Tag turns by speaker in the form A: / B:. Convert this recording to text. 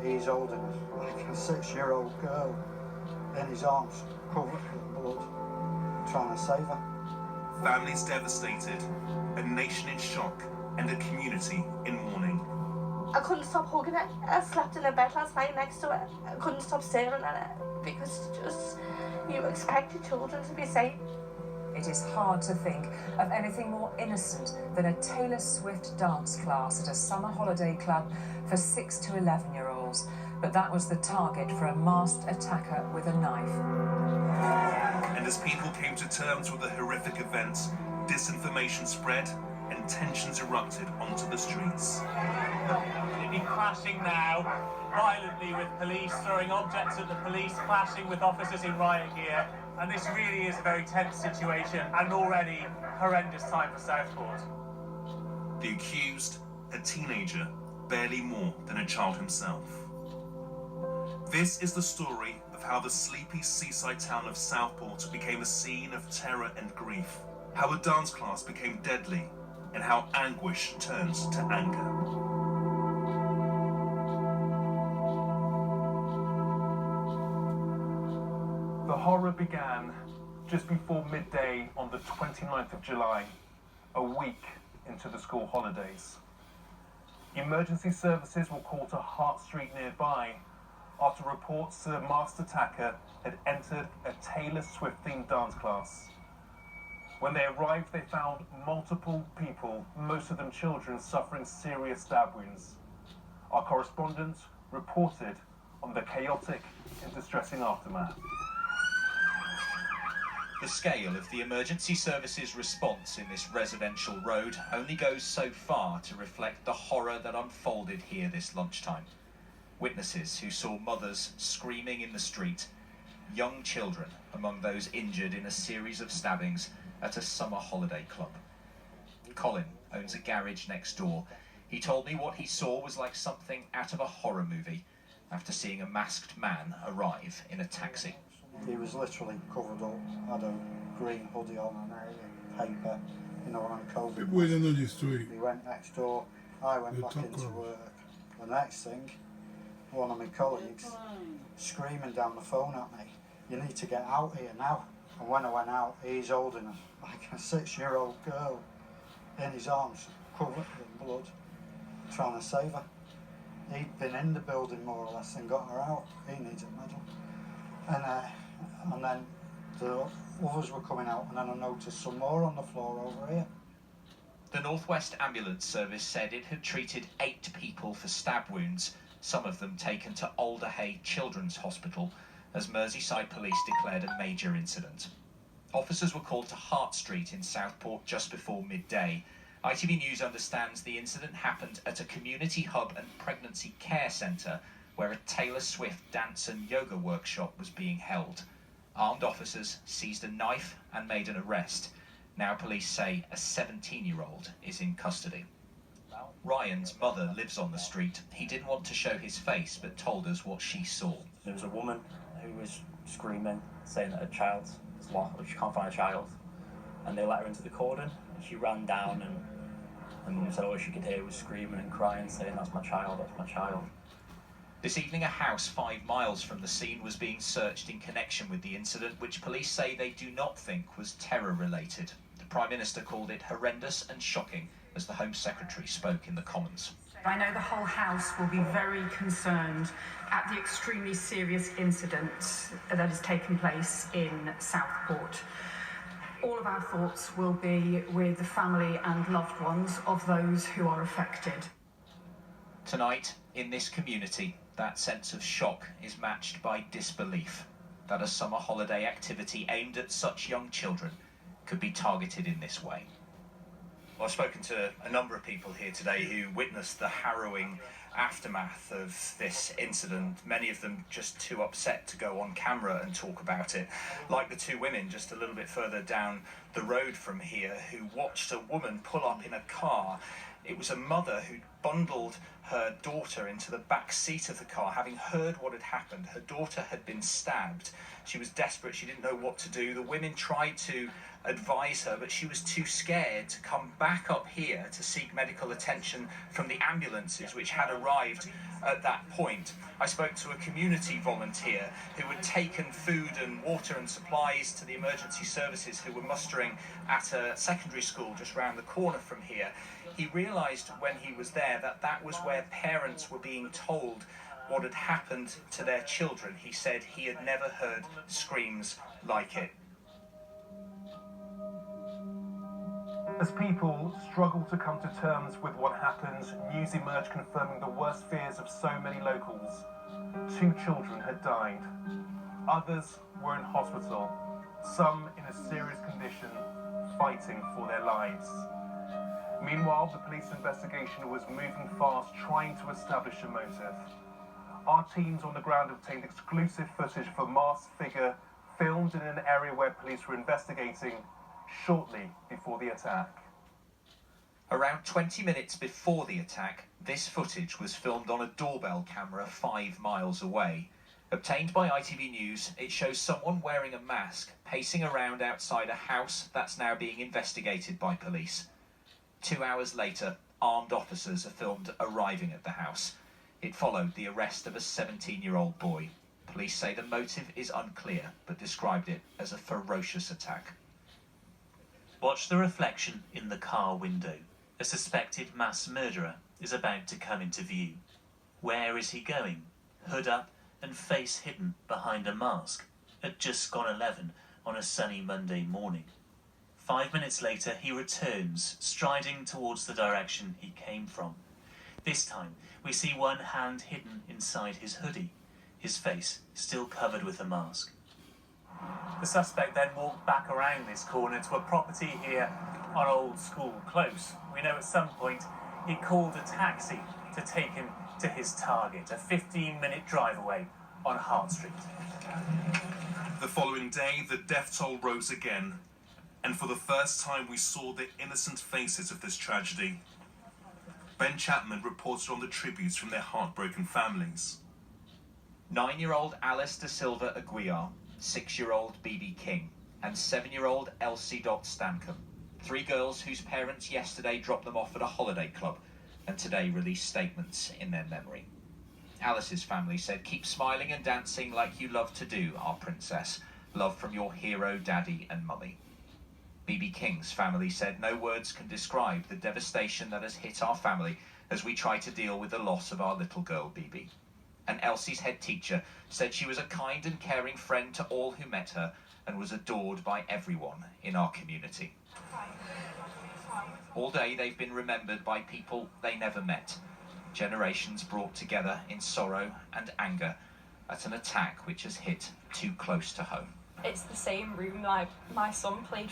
A: He's holding like a 6-year-old girl in his arms, covered in blood, trying to save her.
B: Families devastated, a nation in shock, and a community in mourning.
C: I couldn't stop hugging it. I slept in a bed last night next to it. I couldn't stop staring at it because you expect your children to be safe.
D: It is hard to think of anything more innocent than a Taylor Swift dance class at a summer holiday club for 6 to 11-year-olds. But that was the target for a masked attacker with a knife.
B: And as people came to terms with the horrific events, disinformation spread and tensions erupted onto the streets.
E: It'd be clashing now, violently with police, throwing objects at the police, clashing with officers in riot gear. And this really is a very tense situation and already horrendous time for Southport.
B: The accused, a teenager, barely more than a child himself. This is the story of how the sleepy seaside town of Southport became a scene of terror and grief, how a dance class became deadly, and how anguish turns to anger.
F: The horror began just before midday on the 29th of July, a week into the school holidays. Emergency services were called to Hart Street nearby after reports a masked attacker had entered a Taylor Swift-themed dance class. When they arrived, they found multiple people, most of them children, suffering serious stab wounds. Our correspondent reported on the chaotic and distressing aftermath.
G: The scale of the emergency services response in this residential road only goes so far to reflect the horror that unfolded here this lunchtime. Witnesses who saw mothers screaming in the street, young children among those injured in a series of stabbings at a summer holiday club. Colin owns a garage next door. He told me what he saw was like something out of a horror movie after seeing a masked man arrive in a taxi.
A: He was literally covered up, had a green hoodie on, paper, you know, on COVID. He went next door, I went back into work. The next thing, one of my colleagues screaming down the phone at me, "You need to get out here now." And when I went out, he's holding her like a 6-year-old girl in his arms, covered in blood, trying to save her. He'd been in the building more or less and got her out. He needs a medal. And then the others were coming out, and then I noticed some more on the floor over here.
G: The Northwest Ambulance Service said it had treated 8 people for stab wounds, some of them taken to Alderhay Children's Hospital, as Merseyside Police declared a major incident. Officers were called to Hart Street in Southport just before midday. ITV News understands the incident happened at a community hub and pregnancy care centre where a Taylor Swift dance and yoga workshop was being held. Armed officers seized a knife and made an arrest. Now police say a 17-year-old is in custody. Ryan's mother lives on the street. He didn't want to show his face, but told us what she saw.
H: There was a woman who was screaming, saying that her child is lost, she can't find a child. And they let her into the cordon, and she ran down, and mum said all she could hear was screaming and crying, saying, "That's my child, that's my child."
G: This evening, a house 5 miles from the scene was being searched in connection with the incident, which police say they do not think was terror-related. The Prime Minister called it horrendous and shocking as the Home Secretary spoke in the Commons.
I: I know the whole House will be very concerned at the extremely serious incident that has taken place in Southport. All of our thoughts will be with the family and loved ones of those who are affected.
G: Tonight, in this community, that sense of shock is matched by disbelief that a summer holiday activity aimed at such young children could be targeted in this way. Well, I've spoken to a number of people here today who witnessed the harrowing aftermath of this incident, many of them just too upset to go on camera and talk about it. Like the 2 women just a little bit further down the road from here who watched a woman pull up in a car. It was a mother who'd bundled her daughter into the back seat of the car, having heard what had happened. Her daughter had been stabbed. She was desperate. She didn't know what to do. The women tried to advise her, but she was too scared to come back up here to seek medical attention from the ambulances which had arrived at that point. I spoke to a community volunteer who had taken food and water and supplies to the emergency services who were mustering at a secondary school just round the corner from here. He realised when he was there that that was where parents were being told what had happened to their children. He said he had never heard screams like it.
F: As people struggle to come to terms with what happened, news emerged confirming the worst fears of so many locals. 2 children had died. Others were in hospital, some in a serious condition, fighting for their lives. Meanwhile, the police investigation was moving fast, trying to establish a motive. Our teams on the ground obtained exclusive footage of a masked figure filmed in an area where police were investigating shortly before the attack.
G: Around 20 minutes before the attack, this footage was filmed on a doorbell camera 5 miles away. Obtained by ITV News, it shows someone wearing a mask pacing around outside a house that's now being investigated by police. 2 hours later, armed officers are filmed arriving at the house. It followed the arrest of a 17-year-old boy. Police say the motive is unclear, but described it as a ferocious attack.
J: Watch the reflection in the car window. A suspected mass murderer is about to come into view. Where is he going? Hood up and face hidden behind a mask at just gone 11 on a sunny Monday morning. 5 minutes later, he returns, striding towards the direction he came from. This time, we see one hand hidden inside his hoodie, his face still covered with a mask.
E: The suspect then walked back around this corner to a property here on Old School Close. We know at some point he called a taxi to take him to his target, a 15-minute drive away on Hart Street.
B: The following day, the death toll rose again, and for the first time we saw the innocent faces of this tragedy. Ben Chapman reported on the tributes from their heartbroken families.
G: 9-year-old Alice Da Silva Aguiar, 6-year-old BB King, and 7-year-old Elsie Stancombe. 3 girls whose parents yesterday dropped them off at a holiday club and today released statements in their memory. Alice's family said, "Keep smiling and dancing like you love to do, our princess. Love from your hero, daddy and mummy." BB King's family said, "No words can describe the devastation that has hit our family as we try to deal with the loss of our little girl, BB." And Elsie's head teacher said she was a kind and caring friend to all who met her and was adored by everyone in our community. All day they've been remembered by people they never met. Generations brought together in sorrow and anger at an attack which has hit too close to home.
K: It's the same room like my son played